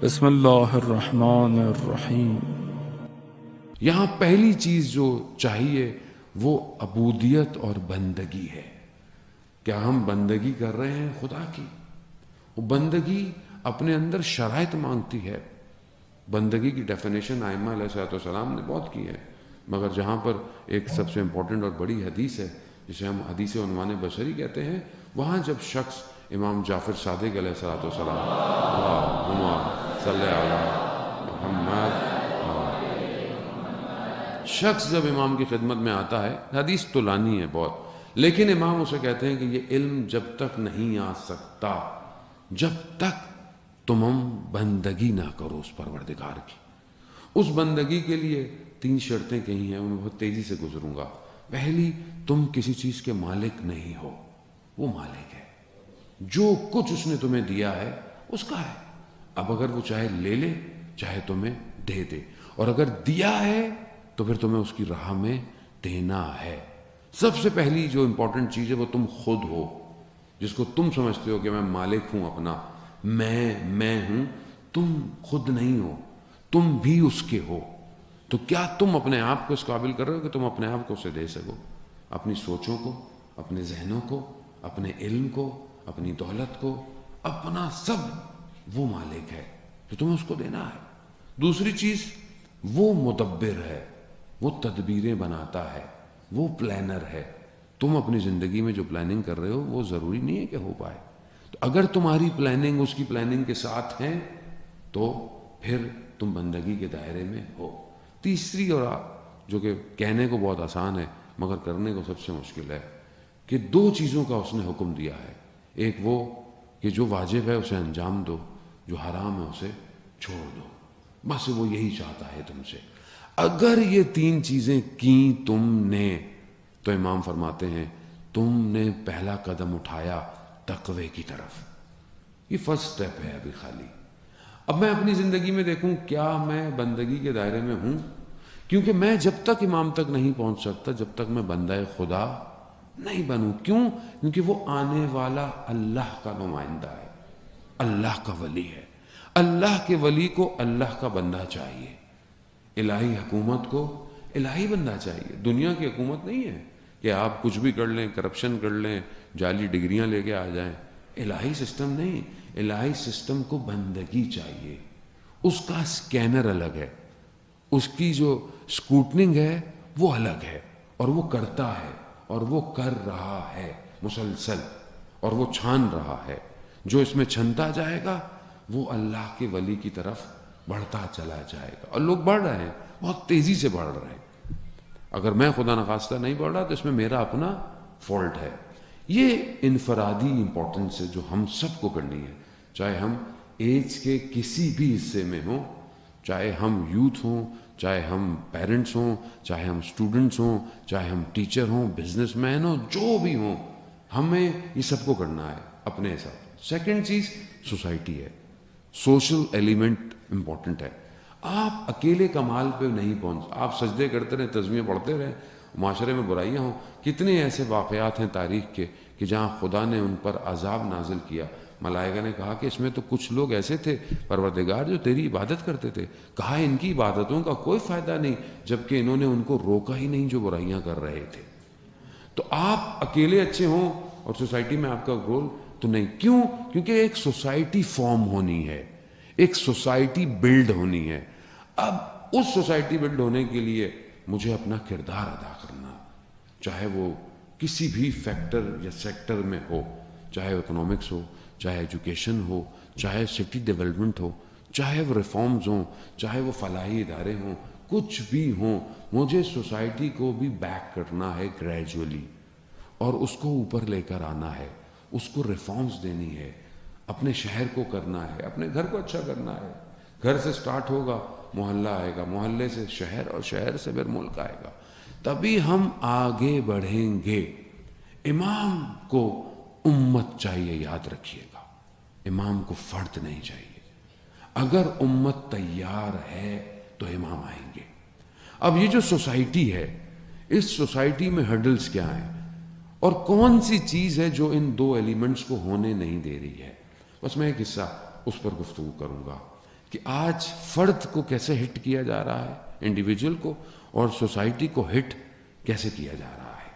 بسم اللہ الرحمن الرحیم۔ یہاں پہلی چیز جو چاہیے وہ عبودیت اور بندگی ہے۔ کیا ہم بندگی کر رہے ہیں خدا کی؟ وہ بندگی اپنے اندر شرائط مانگتی ہے۔ بندگی کی ڈیفینیشن ائمہ علیہ الصلوۃ والسلام نے بہت کی ہے، مگر جہاں پر ایک سب سے امپورٹنٹ اور بڑی حدیث ہے جسے ہم حدیث عنوان بشری کہتے ہیں، وہاں جب شخص امام جعفر صادق علیہ الصلوۃ والسلام اللہم صلی علی محمد، شخص جب امام کی خدمت میں آتا ہے، حدیث تو لانی ہے بہت، لیکن امام اسے کہتے ہیں کہ یہ علم جب تک نہیں آ سکتا جب تک تم بندگی نہ کرو اس پروردگار کی۔ اس بندگی کے لیے 3 شرطیں کہی ہیں، میں بہت تیزی سے گزروں گا۔ پہلی، تم کسی چیز کے مالک نہیں ہو، وہ مالک ہے۔ جو کچھ اس نے تمہیں دیا ہے اس کا ہے، اب اگر وہ چاہے لے لے چاہے تمہیں دے دے، اور اگر دیا ہے تو پھر تمہیں اس کی راہ میں دینا ہے۔ سب سے پہلی جو امپورٹنٹ چیز ہے وہ تم خود ہو، جس کو تم سمجھتے ہو کہ میں مالک ہوں اپنا، میں ہوں، تم خود نہیں ہو، تم بھی اس کے ہو۔ تو کیا تم اپنے آپ کو اس قابل کر رہے ہو کہ تم اپنے آپ کو اسے دے سکو؟ اپنی سوچوں کو، اپنے ذہنوں کو، اپنے علم کو، اپنی دولت کو، اپنا سب وہ مالک ہے تو تمہیں اس کو دینا ہے۔ دوسری چیز، وہ مدبر ہے، وہ تدبیریں بناتا ہے، وہ پلانر ہے۔ تم اپنی زندگی میں جو پلاننگ کر رہے ہو وہ ضروری نہیں ہے کہ ہو پائے، تو اگر تمہاری پلاننگ اس کی پلاننگ کے ساتھ ہے تو پھر تم بندگی کے دائرے میں ہو۔ تیسری، اور جو کہ کہنے کو بہت آسان ہے مگر کرنے کو سب سے مشکل ہے، کہ 2 چیزوں کا اس نے حکم دیا ہے۔ ایک وہ کہ جو واجب ہے اسے انجام دو، جو حرام ہے اسے چھوڑ دو، بس وہ یہی چاہتا ہے تم سے۔ اگر یہ 3 چیزیں کی تم نے تو امام فرماتے ہیں تم نے پہلا قدم اٹھایا تقوی کی طرف۔ یہ فرسٹ سٹیپ ہے ابھی خالی۔ اب میں اپنی زندگی میں دیکھوں کیا میں بندگی کے دائرے میں ہوں، کیونکہ میں جب تک امام تک نہیں پہنچ سکتا جب تک میں بندہ خدا نہیں بنوں۔ کیوں؟ کیونکہ وہ آنے والا اللہ کا نمائندہ ہے، اللہ کا ولی ہے۔ اللہ کے ولی کو اللہ کا بندہ چاہیے، الہی حکومت کو الہی بندہ چاہیے۔ دنیا کی حکومت نہیں ہے کہ آپ کچھ بھی کر لیں، کرپشن کر لیں، جعلی ڈگریاں لے کے آ جائیں۔ الہی سسٹم نہیں، الہی سسٹم کو بندگی چاہیے۔ اس کا سکینر الگ ہے، اس کی جو سکوٹنگ ہے وہ الگ ہے، اور وہ کرتا ہے اور وہ کر رہا ہے مسلسل، اور وہ چھان رہا ہے۔ جو اس میں چھنتا جائے گا وہ اللہ کے ولی کی طرف بڑھتا چلا جائے گا، اور لوگ بڑھ رہے ہیں، بہت تیزی سے بڑھ رہے ہیں۔ اگر میں خدا نخواستہ نہیں بڑھ رہا تو اس میں میرا اپنا فالٹ ہے۔ یہ انفرادی امپورٹنس ہے جو ہم سب کو کرنی ہے، چاہے ہم ایج کے کسی بھی حصے میں ہوں، چاہے ہم یوتھ ہوں، چاہے ہم پیرنٹس ہوں، چاہے ہم اسٹوڈنٹس ہوں، چاہے ہم ٹیچر ہوں، بزنس مین ہوں، جو بھی ہوں، ہمیں یہ سب کو کرنا ہے اپنے حساب۔ سیکنڈ چیز سوسائٹی ہے، سوشل ایلیمنٹ امپورٹنٹ ہے۔ آپ اکیلے کمال پہ نہیں پہنچ، آپ سجدے کرتے رہیں، تسبیحیں پڑھتے رہیں، معاشرے میں برائیاں ہوں۔ کتنے ایسے واقعات ہیں تاریخ کے کہ جہاں خدا نے ان پر عذاب نازل کیا، ملائکہ نے کہا کہ اس میں تو کچھ لوگ ایسے تھے پروردگار جو تیری عبادت کرتے تھے، کہا ان کی عبادتوں کا کوئی فائدہ نہیں جبکہ انہوں نے ان کو روکا ہی نہیں جو برائیاں کر رہے تھے۔ تو آپ اکیلے اچھے ہوں اور سوسائٹی میں آپ کا رول تو نہیں۔ کیوں؟ کیونکہ ایک سوسائٹی فارم ہونی ہے، ایک سوسائٹی بلڈ ہونی ہے۔ اب اس سوسائٹی بلڈ ہونے کے لیے مجھے اپنا کردار ادا کرنا، چاہے وہ کسی بھی فیکٹر یا سیکٹر میں ہو، چاہے اکنامکس ہو، چاہے ایجوکیشن ہو، چاہے سٹی ڈیولپمنٹ ہو، چاہے وہ ریفارمز ہوں، چاہے وہ فلاحی ادارے ہوں، کچھ بھی ہوں، مجھے سوسائٹی کو بھی بیک کرنا ہے گریجولی، اور اس کو اوپر لے کر آنا ہے، اس کو ریفارمز دینی ہے، اپنے شہر کو کرنا ہے، اپنے گھر کو اچھا کرنا ہے۔ گھر سے سٹارٹ ہوگا، محلہ آئے گا، محلے سے شہر، اور شہر سے پھر ملک آئے گا، تبھی ہم آگے بڑھیں گے۔ امام کو امت چاہیے، یاد رکھیے گا، امام کو فرد نہیں چاہیے۔ اگر امت تیار ہے تو امام آئیں گے۔ اب یہ جو سوسائٹی ہے، اس سوسائٹی میں ہرڈلز کیا ہیں اور کون سی چیز ہے جو ان 2 ایلیمنٹس کو ہونے نہیں دے رہی ہے؟ بس میں ایک حصہ اس پر گفتگو کروں گا کہ آج فرد کو کیسے ہٹ کیا جا رہا ہے, انڈیویجول کو, اور سوسائٹی کو ہٹ کیسے کیا جا رہا ہے.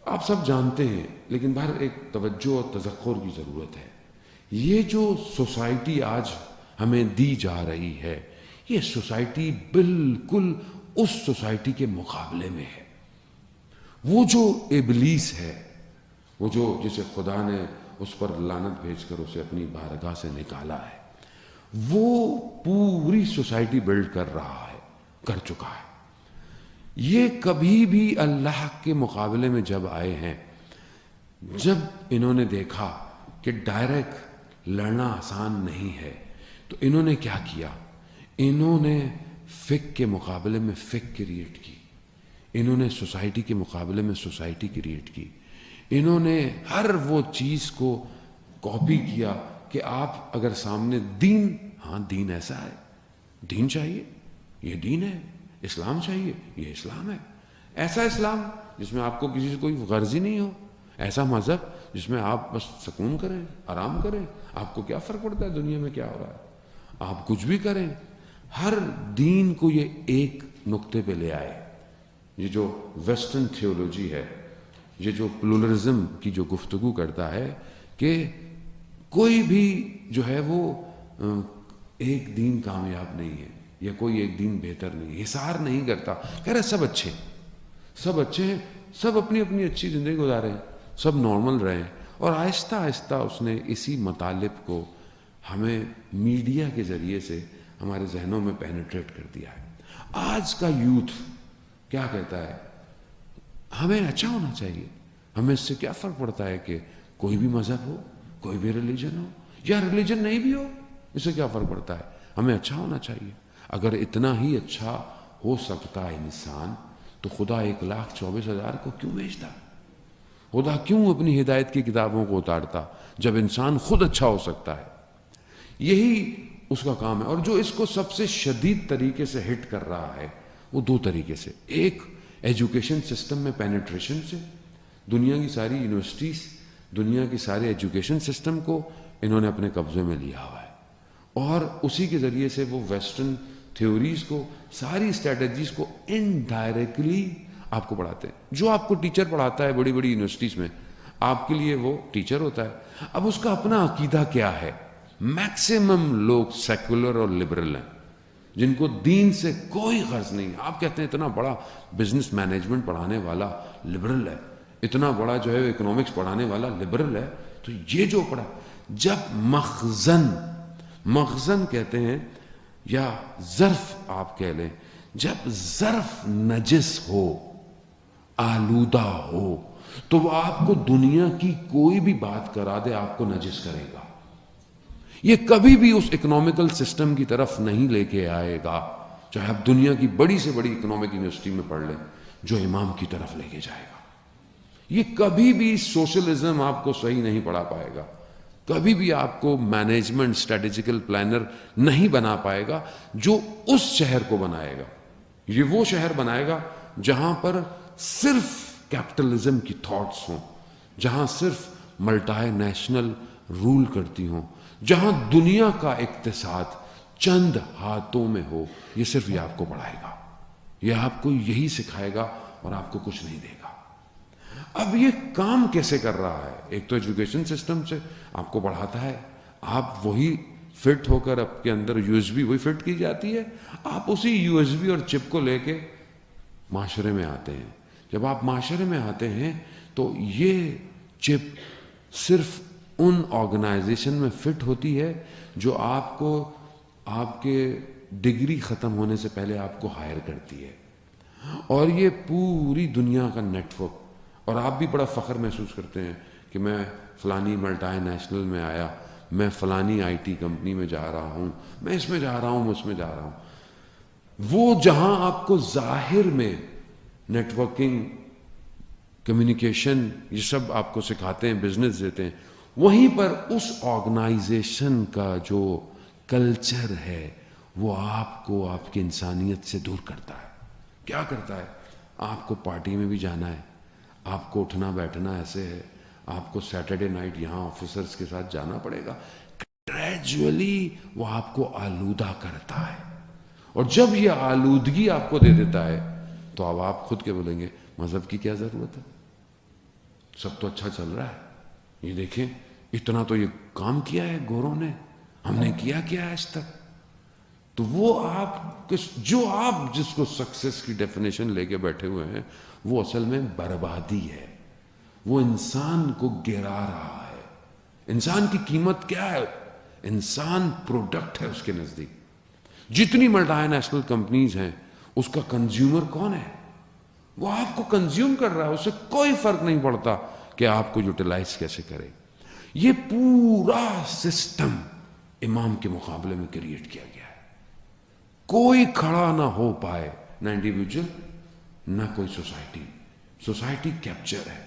آپ سب جانتے ہیں, لیکن باہر ایک توجہ اور تذکر کی ضرورت ہے. یہ جو سوسائٹی آج ہمیں دی جا رہی ہے, یہ سوسائٹی بالکل اس سوسائٹی کے مقابلے میں ہے. وہ جو ابلیس ہے, وہ جو جسے خدا نے اس پر لعنت بھیج کر اسے اپنی بارگاہ سے نکالا ہے, وہ پوری سوسائٹی بلڈ کر رہا ہے, کر چکا ہے. یہ کبھی بھی اللہ کے مقابلے میں جب آئے ہیں, جب انہوں نے دیکھا کہ ڈائریکٹ لڑنا آسان نہیں ہے, تو انہوں نے کیا کیا؟ انہوں نے فک کے مقابلے میں فک کریٹ کی, انہوں نے سوسائٹی کے مقابلے میں سوسائٹی کریٹ کی, انہوں نے ہر وہ چیز کو کاپی کیا کہ آپ اگر سامنے دین, ہاں دین ایسا ہے, دین چاہیے, یہ دین ہے, اسلام چاہیے, یہ اسلام ہے, ایسا اسلام جس میں آپ کو کسی سے کوئی غرض ہی نہیں ہو, ایسا مذہب جس میں آپ بس سکون کریں, آرام کریں, آپ کو کیا فرق پڑتا ہے دنیا میں کیا ہو رہا ہے, آپ کچھ بھی کریں. ہر دین کو یہ ایک نقطے پہ لے آئے. یہ جو ویسٹرن تھیولوجی ہے, یہ جو پلورلزم کی جو گفتگو کرتا ہے کہ کوئی بھی جو ہے وہ ایک دین کامیاب نہیں ہے, یا کوئی ایک دین بہتر نہیں ہے, حصار نہیں کرتا, کہہ رہے سب اچھے, سب اچھے ہیں, سب اپنی اپنی اچھی زندگی گزارے ہیں, سب نارمل رہے ہیں. اور آہستہ آہستہ اس نے اسی مطالب کو ہمیں میڈیا کے ذریعے سے ہمارے ذہنوں میں پینیٹریٹ کر دیا ہے. آج کا یوتھ کیا کہتا ہے؟ ہمیں اچھا ہونا چاہیے, ہمیں اس سے کیا فرق پڑتا ہے کہ کوئی بھی مذہب ہو, کوئی بھی ریلیجن ہو, یا ریلیجن نہیں بھی ہو, اس سے کیا فرق پڑتا ہے, ہمیں اچھا ہونا چاہیے. اگر اتنا ہی اچھا ہو سکتا ہے انسان, تو خدا 1,24,000 کو کیوں بھیجتا؟ خدا کیوں اپنی ہدایت کی کتابوں کو اتارتا جب انسان خود اچھا ہو سکتا ہے؟ یہی اس کا کام ہے. اور جو اس کو سب سے شدید طریقے سے ہٹ کر رہا ہے, وہ دو طریقے سے. ایک, ایجوکیشن سسٹم میں پینیٹریشن سے. دنیا کی ساری یونیورسٹیز, دنیا کی سارے ایجوکیشن سسٹم کو انہوں نے اپنے قبضے میں لیا ہوا ہے, اور اسی کے ذریعے سے وہ ویسٹرن تھیوریز کو, ساری اسٹریٹجیز کو انڈائریکٹلی آپ کو پڑھاتے ہیں. جو آپ کو ٹیچر پڑھاتا ہے بڑی بڑی یونیورسٹیز میں, آپ کے لیے وہ ٹیچر ہوتا ہے. اب اس کا اپنا عقیدہ کیا ہے؟ میکسیمم لوگ سیکولر اور لبرل ہیں, جن کو دین سے کوئی غرض نہیں. آپ کہتے ہیں اتنا بڑا بزنس مینجمنٹ پڑھانے والا لبرل ہے, اتنا بڑا جو ہے اکنامکس پڑھانے والا لبرل ہے, تو یہ جو پڑھا, جب مخزن کہتے ہیں, یا ظرف آپ کہہ لیں, جب ظرف نجس ہو, آلودہ ہو, تو وہ آپ کو دنیا کی کوئی بھی بات کرا دے, آپ کو نجس کرے گا. یہ کبھی بھی اس اکنامیکل سسٹم کی طرف نہیں لے کے آئے گا, چاہے آپ دنیا کی بڑی سے بڑی اکنامک یونیورسٹی میں پڑھ لیں, جو امام کی طرف لے کے جائے گا. یہ کبھی بھی سوشلزم آپ کو صحیح نہیں پڑھا پائے گا, کبھی بھی آپ کو مینجمنٹ اسٹریٹجیکل پلانر نہیں بنا پائے گا جو اس شہر کو بنائے گا. یہ وہ شہر بنائے گا جہاں پر صرف کیپٹلزم کی تھاٹس ہوں, جہاں صرف ملٹائی نیشنل رول کرتی ہوں, جہاں دنیا کا اقتصاد چند ہاتھوں میں ہو. یہ صرف یہ آپ کو پڑھائے گا, یہ آپ کو یہی سکھائے گا, اور آپ کو کچھ نہیں دے گا. اب یہ کام کیسے کر رہا ہے؟ ایک تو ایجوکیشن سسٹم سے آپ کو پڑھاتا ہے, آپ وہی فٹ ہو کر آپ کے اندر یو ایس بی وہی فٹ کی جاتی ہے, آپ اسی یو ایس بی اور چپ کو لے کے معاشرے میں آتے ہیں. جب آپ معاشرے میں آتے ہیں تو یہ چپ صرف ان آرگنائزیشن میں فٹ ہوتی ہے جو آپ کو آپ کے ڈگری ختم ہونے سے پہلے آپ کو ہائر کرتی ہے, اور یہ پوری دنیا کا نیٹ ورک. اور آپ بھی بڑا فخر محسوس کرتے ہیں کہ میں فلانی ملٹائی نیشنل میں آیا, میں فلانی آئی ٹی کمپنی میں جا رہا ہوں, میں اس میں جا رہا ہوں, میں اس میں جا رہا ہوں. وہ جہاں آپ کو ظاہر میں نیٹ ورکنگ, کمیونیکیشن, یہ سب آپ کو سکھاتے ہیں, بزنس دیتے ہیں, وہیں پر اس آرگنائزیشن کا جو کلچر ہے وہ آپ کو آپ کی انسانیت سے دور کرتا ہے. کیا کرتا ہے؟ آپ کو پارٹی میں بھی جانا ہے, آپ کو اٹھنا بیٹھنا ایسے ہے, آپ کو سیٹرڈے نائٹ یہاں آفیسرز کے ساتھ جانا پڑے گا, گریجولی وہ آپ کو آلودہ کرتا ہے. اور جب یہ آلودگی آپ کو دے دیتا ہے تو اب آپ خود کے بولیں گے مذہب کی کیا ضرورت ہے, سب تو اچھا چل رہا ہے. یہ دیکھیں اتنا تو یہ کام کیا ہے گوروں نے, ہم نے کیا کیا آج تک. تو وہ آپ جو آپ جس کو سکسیس کی ڈیفینیشن لے کے بیٹھے ہوئے ہیں وہ اصل میں بربادی ہے. وہ انسان کو گرا رہا ہے. انسان کی قیمت کیا ہے؟ انسان پروڈکٹ ہے اس کے نزدیک. جتنی ملٹی نیشنل کمپنیز ہیں اس کا کنزیومر کون ہے؟ وہ آپ کو کنزیوم کر رہا ہے, اسے کوئی فرق نہیں پڑتا کہ آپ کو یوٹیلائز کیسے کرے. یہ پورا سسٹم امام کے مقابلے میں کریٹ کیا گیا ہے. کوئی کھڑا نہ ہو پائے, نہ انڈیویجول نہ کوئی سوسائٹی. سوسائٹی کیپچر ہے.